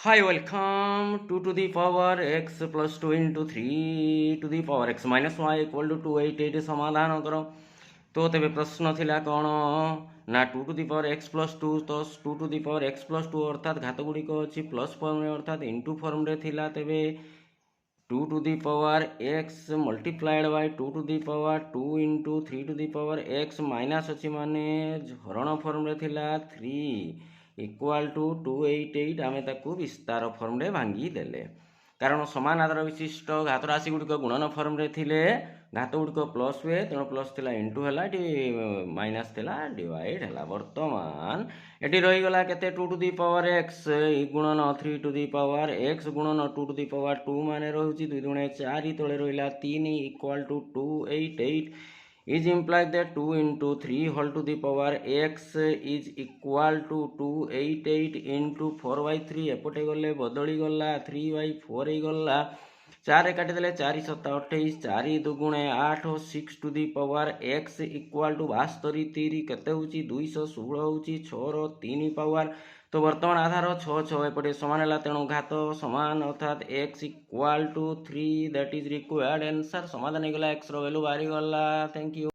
Hi, welcome 2 to the power x plus 2 into 3 to the power x minus y equal to 288 समाधान करो। तो तेरे प्रश्न थिला कौन ना 2 to the power x plus 2 तो 2 to the power x plus 2 अर्थात घात गुड़िक अच्छी प्लस फॉर्म रे अर्थात इंटू फॉर्म रे थिला तेबे 2 to the power x multiplied by 2 to the power 2 into 3 to the power x minus अच्छी माने हरण फॉर्म रे थिला 3 इक्वाल टू 288 आम ताकू विस्तार फॉर्म रे भांगी देले कारण समान आधार विशिष्ट घात राशि गुड़िक गुणन फॉर्म रे थिले घात गुड़िक प्लस हुए तेणु प्लस थिला इंटू है माइनस थिला डिवाइड है बर्तमान एटी रहीगला केते 2 टू दी पावर x गुणन 3 टू दी पावर x गुणन 2 टू दी पावर 2 माने रहउची 2 दुणे 4 तळे रहिला 3 equal to 288 is implied that 2 into 3 whole to the power x is equal to 288 into 4 by 3 एपटे गले बदली गला 3 by 4 ही गला 4 काटी देले 4 7 28 4 दुगुणे 8 6 to the power x equal to 72 3 केते होची 216 होची 6 रो 3 पावर तो वर्तमान आधार 6 6 एपटे समान है तेणु घात समान अर्थात x equal to 3 that is required answer समाधान हो गला x रो वैल्यू बाहरी गला। Thank you.